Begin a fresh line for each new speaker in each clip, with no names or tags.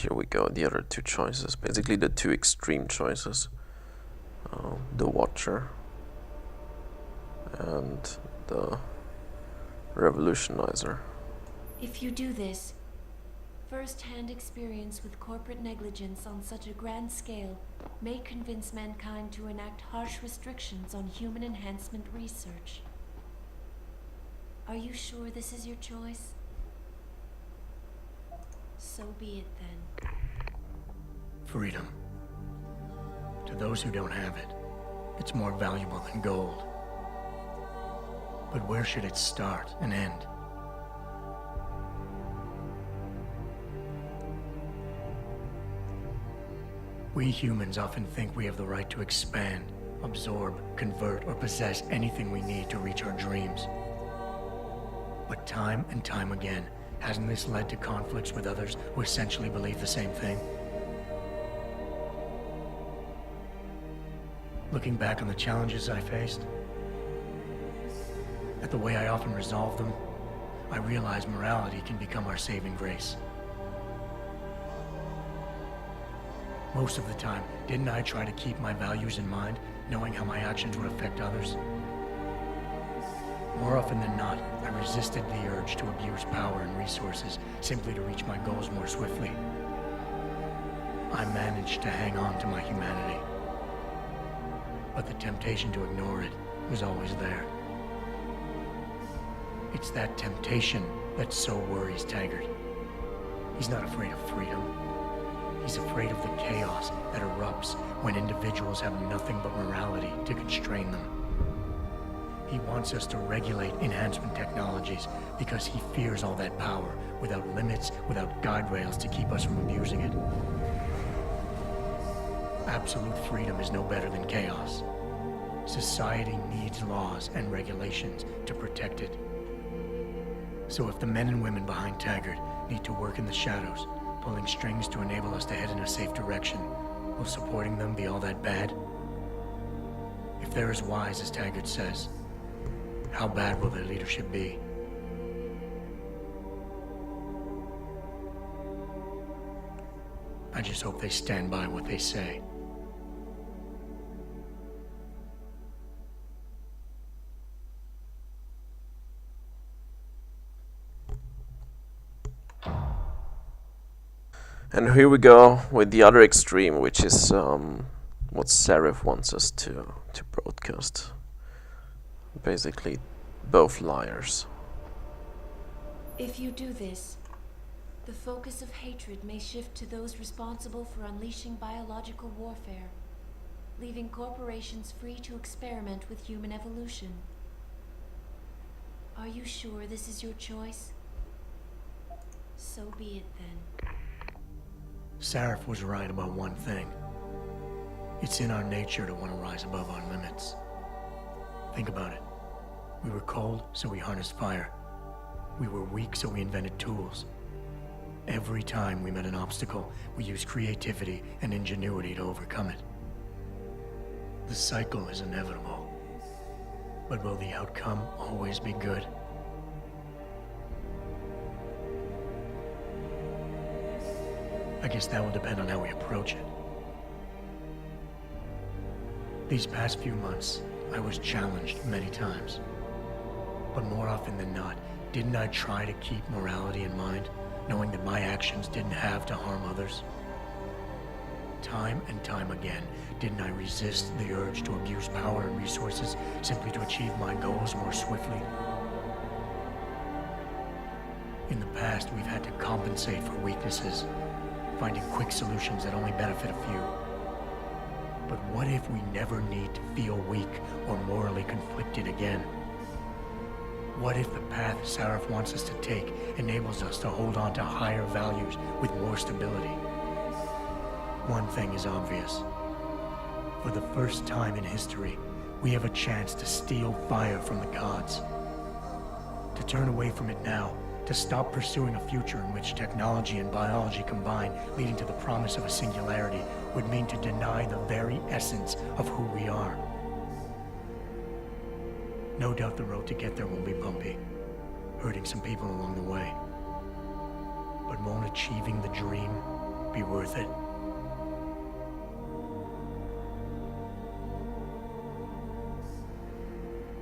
here we go, the other two choices, basically the two extreme choices. The Watcher and the Revolutionizer.
If you do this, first-hand experience with corporate negligence on such a grand scale may convince mankind to enact harsh restrictions on human enhancement research. Are you sure this is your choice? So be it then.
Freedom. To those who don't have it, it's more valuable than gold. But where should it start and end? We humans often think we have the right to expand, absorb, convert, or possess anything we need to reach our dreams. But time and time again, hasn't this led to conflicts with others who essentially believe the same thing? Looking back on the challenges I faced, at the way I often resolve them, I realize morality can become our saving grace. Most of the time, didn't I try to keep my values in mind, knowing how my actions would affect others? More often than not, I resisted the urge to abuse power and resources simply to reach my goals more swiftly. I managed to hang on to my humanity, but the temptation to ignore it was always there. It's that temptation that so worries Taggart. He's not afraid of freedom. He's afraid of the chaos that erupts when individuals have nothing but morality to constrain them. He wants us to regulate enhancement technologies because he fears all that power without limits, without guide rails to keep us from abusing it. Absolute freedom is no better than chaos. Society needs laws and regulations to protect it. So if the men and women behind Taggart need to work in the shadows, pulling strings to enable us to head in a safe direction, will supporting them be all that bad? If they're as wise as Taggart says, how bad will their leadership be? I just hope they stand by what they say.
And here we go with the other extreme, which is what Seraph wants us to broadcast. Basically, both liars.
If you do this, the focus of hatred may shift to those responsible for unleashing biological warfare, leaving corporations free to experiment with human evolution. Are you sure this is your choice? So be it then.
Seraph was right about one thing. It's in our nature to want to rise above our limits. Think about it. We were cold, so we harnessed fire. We were weak, so we invented tools. Every time we met an obstacle, we used creativity and ingenuity to overcome it. The cycle is inevitable. But will the outcome always be good? I guess that will depend on how we approach it. These past few months, I was challenged many times. But more often than not, didn't I try to keep morality in mind, knowing that my actions didn't have to harm others? Time and time again, didn't I resist the urge to abuse power and resources simply to achieve my goals more swiftly? In the past, we've had to compensate for weaknesses, finding quick solutions that only benefit a few. But what if we never need to feel weak or morally conflicted again? What if the path Seraph wants us to take enables us to hold on to higher values with more stability? One thing is obvious. For the first time in history, we have a chance to steal fire from the gods. To turn away from it now, to stop pursuing a future in which technology and biology combine, leading to the promise of a singularity, would mean to deny the very essence of who we are. No doubt the road to get there will be bumpy, hurting some people along the way. But won't achieving the dream be worth it.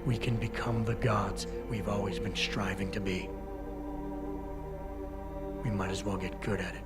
We can become the gods we've always been striving to be. We might as well get good at it.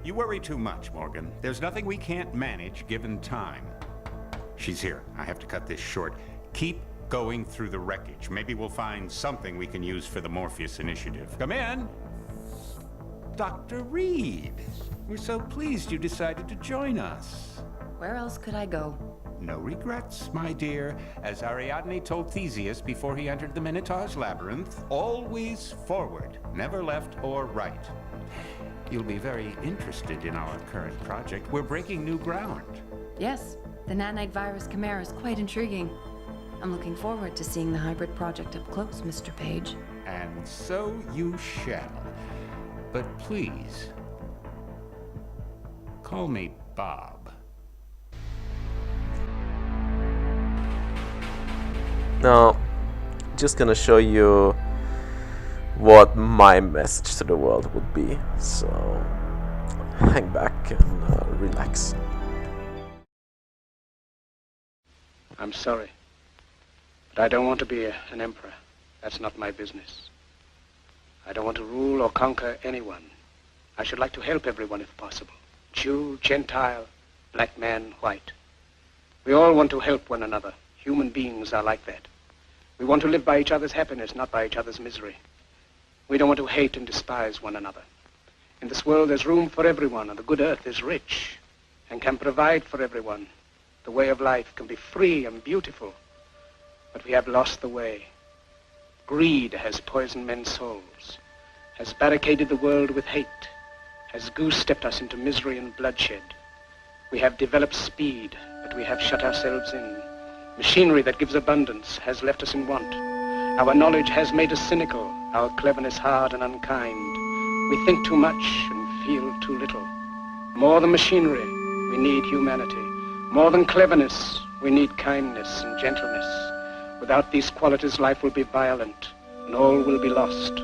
You worry too much, Morgan. There's nothing we can't manage given time. She's here. I have to cut this short. Keep going through the wreckage. Maybe we'll find something we can use for the Morpheus initiative. Come in. Dr. Reed. We're so pleased you decided to join us.
Where else could I go?
No regrets, my dear. As Ariadne told Theseus before he entered the Minotaur's labyrinth, always forward, never left or right. You'll be very interested in our current project. We're breaking new ground.
Yes, the nanite virus chimera is quite intriguing. I'm looking forward to seeing the hybrid project up close, Mr. Page.
And so you shall. But please, call me Bob.
Now, just gonna show you what my message to the world would be. So, hang back and relax.
I'm sorry, but I don't want to be an emperor. That's not my business. I don't want to rule or conquer anyone. I should like to help everyone if possible. Jew, Gentile, black man, white. We all want to help one another. Human beings are like that. We want to live by each other's happiness, not by each other's misery. We don't want to hate and despise one another. In this world there's room for everyone, and the good earth is rich and can provide for everyone. The way of life can be free and beautiful, but we have lost the way. Greed has poisoned men's souls, has barricaded the world with hate, has goose-stepped us into misery and bloodshed. We have developed speed, but we have shut ourselves in. Machinery that gives abundance has left us in want. Our knowledge has made us cynical, our cleverness hard and unkind. We think too much and feel too little. More than machinery, we need humanity. More than cleverness, we need kindness and gentleness. Without these qualities, life will be violent, and all will be lost.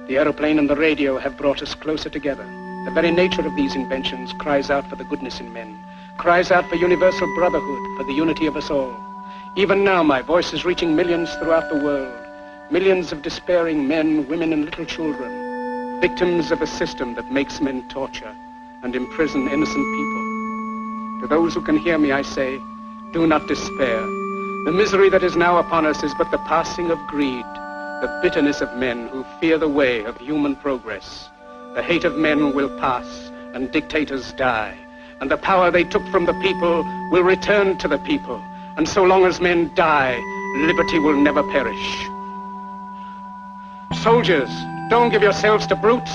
The aeroplane and the radio have brought us closer together. The very nature of these inventions cries out for the goodness in men, cries out for universal brotherhood, for the unity of us all. Even now, my voice is reaching millions throughout the world. Millions of despairing men, women, and little children, victims of a system that makes men torture and imprison innocent people. To those who can hear me, I say, do not despair. The misery that is now upon us is but the passing of greed, the bitterness of men who fear the way of human progress. The hate of men will pass, and dictators die. And the power they took from the people will return to the people. And so long as men die, liberty will never perish. Soldiers, don't give yourselves to brutes.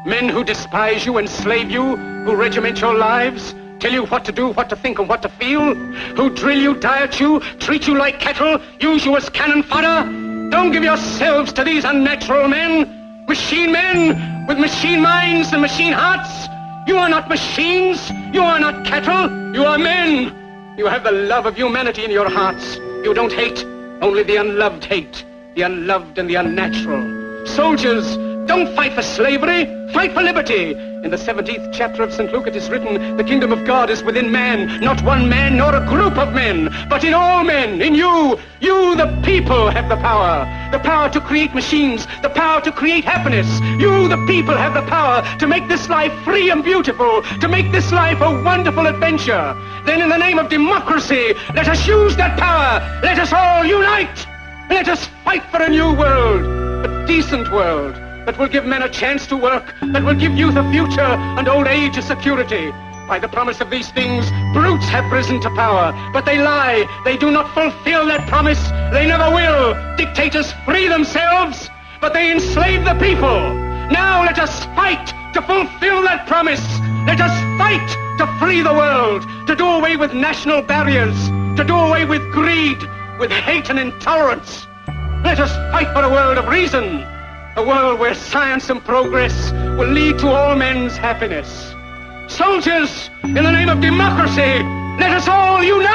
Men who despise you, enslave you, who regiment your lives, tell you what to do, what to think, and what to feel, who drill you, diet you, treat you like cattle, use you as cannon fodder. Don't give yourselves to these unnatural men, machine men with machine minds and machine hearts. You are not machines, you are not cattle, you are men. You have the love of humanity in your hearts. You don't hate, only the unloved hate, the unloved and the unnatural. Soldiers, don't fight for slavery, fight for liberty. In the 17th chapter of St. Luke it is written, the kingdom of God is within man, not one man nor a group of men, but in all men, in you. You, the people, have the power to create machines, the power to create happiness. You, the people, have the power to make this life free and beautiful, to make this life a wonderful adventure. Then in the name of democracy, let us use that power. Let us all unite. Let us fight for a new world, a decent world, that will give men a chance to work, that will give youth a future and old age a security. By the promise of these things, brutes have risen to power, but they lie. They do not fulfill that promise. They never will. Dictators free themselves, but they enslave the people. Now let us fight to fulfill that promise. Let us fight to free the world, to do away with national barriers, to do away with greed, with hate and intolerance. Let us fight for a world of reason, a world where science and progress will lead to all men's happiness. Soldiers, in the name of democracy, let us all unite!